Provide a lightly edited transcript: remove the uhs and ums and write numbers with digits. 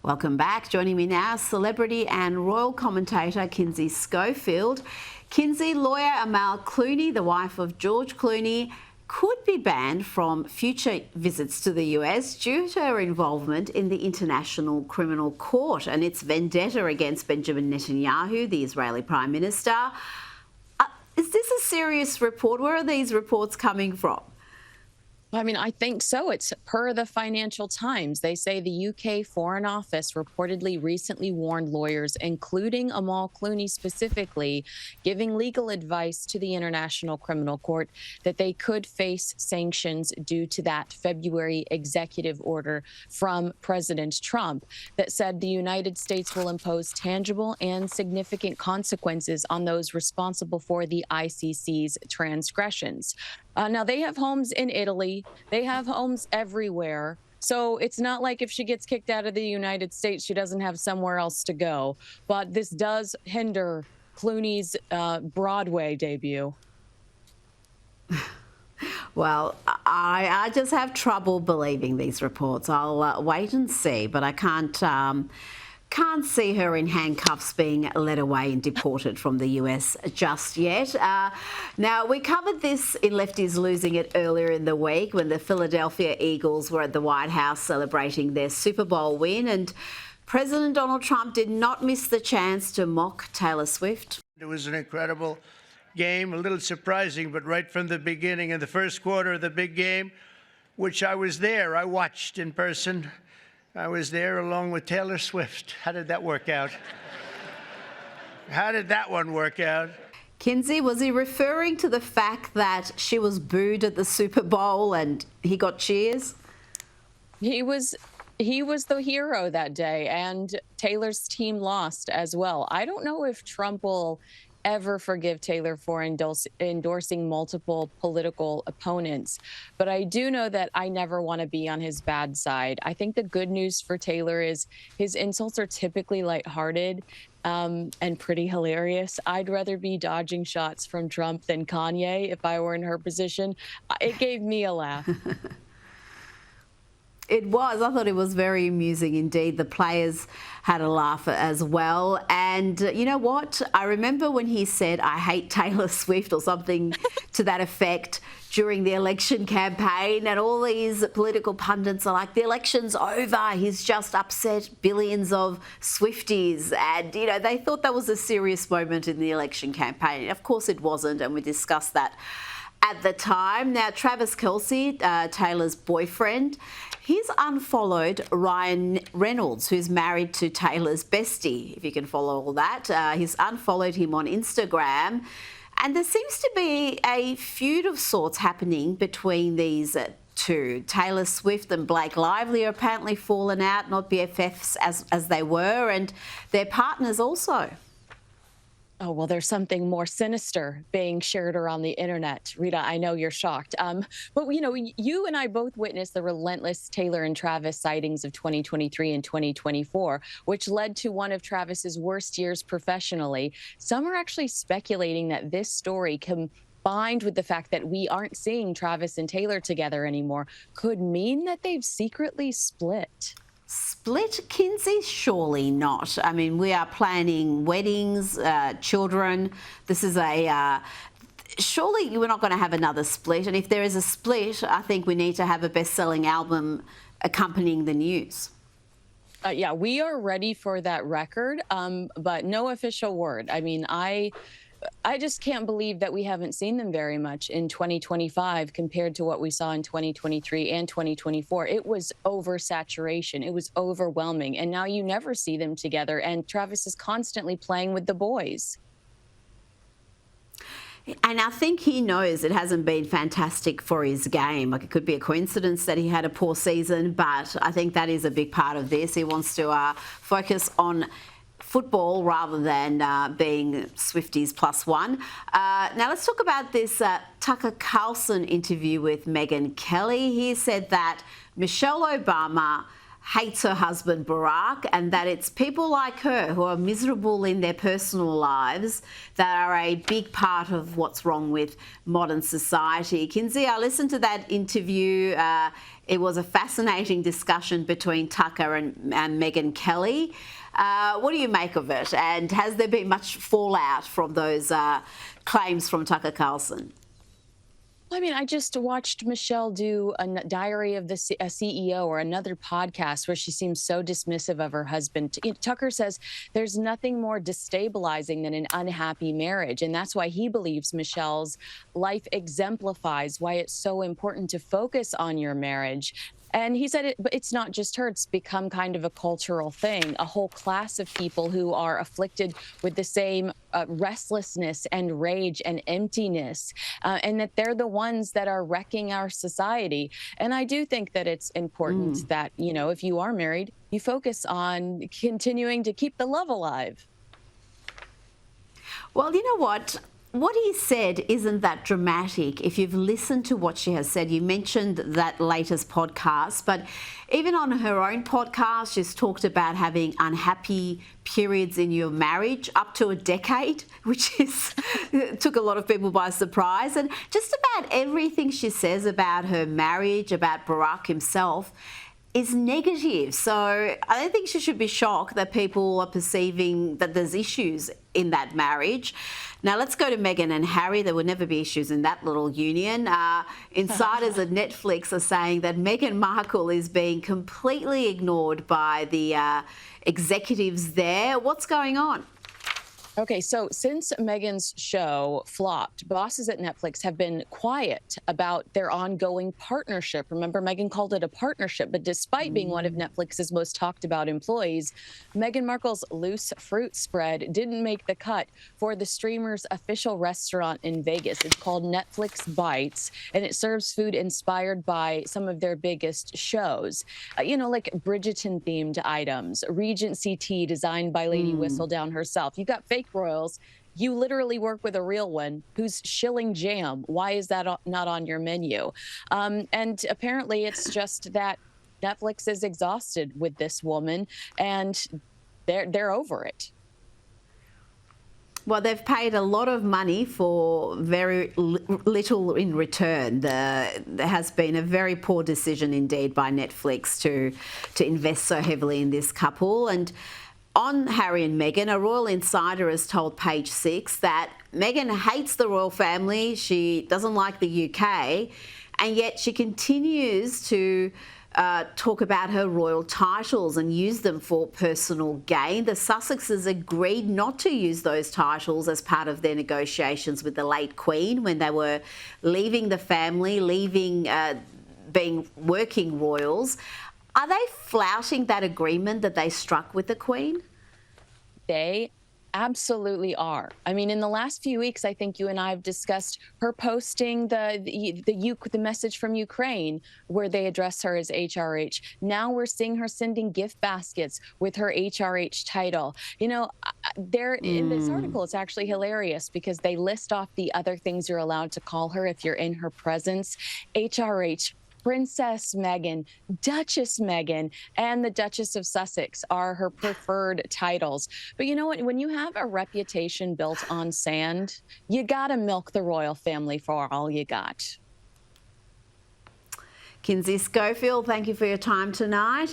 Welcome back. Joining me now, celebrity and royal commentator Kinsey Schofield. Kinsey, lawyer Amal Clooney, the wife of George Clooney, could be banned from future visits to the US due to her involvement in the International Criminal Court and its vendetta against Benjamin Netanyahu, the Israeli Prime Minister. Is this a serious report? Where are these reports coming from? I mean, I think so. It's per the Financial Times. They say the UK Foreign Office reportedly recently warned lawyers, including Amal Clooney specifically, giving legal advice to the International Criminal Court that they could face sanctions due to that February executive order from President Trump that said the United States will impose tangible and significant consequences on those responsible for the ICC's transgressions. Now, they have homes in Italy. They have homes everywhere. So it's not like if she gets kicked out of the United States, she doesn't have somewhere else to go. But this does hinder Clooney's Broadway debut. Well, I just have trouble believing these reports. I'll wait and see, but I can't see her in handcuffs being led away and deported from the US just yet. Now, we covered this in Lefties Losing It earlier in the week when the Philadelphia Eagles were at the White House celebrating their Super Bowl win, and President Donald Trump did not miss the chance to mock Taylor Swift. It was an incredible game, a little surprising, but right from the beginning, in the first quarter of the big game, which I was there, I watched in person. I was there along with Taylor Swift. How did that work out? How did that one work out? Kinsey, was he referring to the fact that she was booed at the Super Bowl and he got cheers? He was the hero that day, and Taylor's team lost as well. I don't know if Trump will ever forgive Taylor for endorsing multiple political opponents. But I do know that I never want to be on his bad side. I think the good news for Taylor is his insults are typically lighthearted and pretty hilarious. I'd rather be dodging shots from Trump than Kanye if I were in her position. It gave me a laugh. It was. I thought it was very amusing indeed. The players had a laugh as well. And you know what? I remember when he said, "I hate Taylor Swift," or something to that effect during the election campaign. And all these political pundits are like, the election's over. He's just upset billions of Swifties. And, you know, they thought that was a serious moment in the election campaign. Of course it wasn't. And we discussed that at the time. Now, Travis Kelce, Taylor's boyfriend, he's unfollowed Ryan Reynolds, who's married to Taylor's bestie, if you can follow all that. He's unfollowed him on Instagram. And there seems to be a feud of sorts happening between these two. Taylor Swift and Blake Lively are apparently fallen out, not BFFs as they were, and their partners also. Oh, well, there's something more sinister being shared around the internet. Rita, I know you're shocked. But, you know, you and I both witnessed the relentless Taylor and Travis sightings of 2023 and 2024, which led to one of Travis's worst years professionally. Some are actually speculating that this story combined with the fact that we aren't seeing Travis and Taylor together anymore could mean that they've secretly split. Split, Kinsey? Surely not. I mean, we are planning weddings, children. This is surely we're not going to have another split. And if there is a split, I think we need to have a best-selling album accompanying the news. Yeah, we are ready for that record, but no official word. I mean, I just can't believe that we haven't seen them very much in 2025 compared to what we saw in 2023 and 2024. It was oversaturation. It was overwhelming. And now you never see them together. And Travis is constantly playing with the boys. And I think he knows it hasn't been fantastic for his game. Like, it could be a coincidence that he had a poor season, but I think that is a big part of this. He wants to focus on football rather than being Swifties +1. Now let's talk about this Tucker Carlson interview with Meghan Kelly. He said that Michelle Obama hates her husband Barack, and that it's people like her who are miserable in their personal lives that are a big part of what's wrong with modern society. Kinsey, I listened to that interview. It was a fascinating discussion between Tucker and Meghan Kelly. What do you make of it? And has there been much fallout from those claims from Tucker Carlson? I mean, I just watched Michelle do a Diary of a CEO or another podcast where she seems so dismissive of her husband. Tucker says there's nothing more destabilizing than an unhappy marriage. And that's why he believes Michelle's life exemplifies why it's so important to focus on your marriage. And he said but it's not just her. It's become kind of a cultural thing, a whole class of people who are afflicted with the same restlessness and rage and emptiness, and that they're the ones that are wrecking our society. And I do think that it's important that, you know, if you are married, you focus on continuing to keep the love alive. Well, you know what? What he said isn't that dramatic. If you've listened to what she has said, you mentioned that latest podcast, but even on her own podcast, she's talked about having unhappy periods in your marriage up to a decade, which is took a lot of people by surprise. And just about everything she says about her marriage, about Barack himself, is negative. So I don't think she should be shocked that people are perceiving that there's issues in that marriage. Now let's go to Meghan and Harry. There will never be issues in that little union. Insiders at Netflix are saying that Meghan Markle is being completely ignored by the executives there. What's going on? Okay, so since Meghan's show flopped, bosses at Netflix have been quiet about their ongoing partnership. Remember, Meghan called it a partnership, but despite being one of Netflix's most talked about employees, Meghan Markle's loose fruit spread didn't make the cut for the streamer's official restaurant in Vegas. It's called Netflix Bites, and it serves food inspired by some of their biggest shows. You know, like Bridgerton-themed items, Regency tea designed by Lady Whistledown herself. You've got fake royals. You literally work with a real one who's shilling jam. Why is that not on your menu? And apparently it's just that Netflix is exhausted with this woman and they're over it. Well, they've paid a lot of money for very little in return. There has been a very poor decision indeed by Netflix to invest so heavily in this couple. And on Harry and Meghan, a royal insider has told Page Six that Meghan hates the royal family. She doesn't like the UK, and yet she continues to talk about her royal titles and use them for personal gain. The Sussexes agreed not to use those titles as part of their negotiations with the late Queen when they were leaving the family, being working royals. Are they flouting that agreement that they struck with the Queen? They absolutely are. I mean, in the last few weeks, I think you and I have discussed her posting the message from Ukraine where they address her as HRH. Now we're seeing her sending gift baskets with her HRH title. You know, in this article, it's actually hilarious because they list off the other things you're allowed to call her if you're in her presence. HRH, Princess Meghan, Duchess Meghan, and the Duchess of Sussex are her preferred titles. But you know what? When you have a reputation built on sand, you gotta milk the royal family for all you got. Kinsey Schofield, thank you for your time tonight.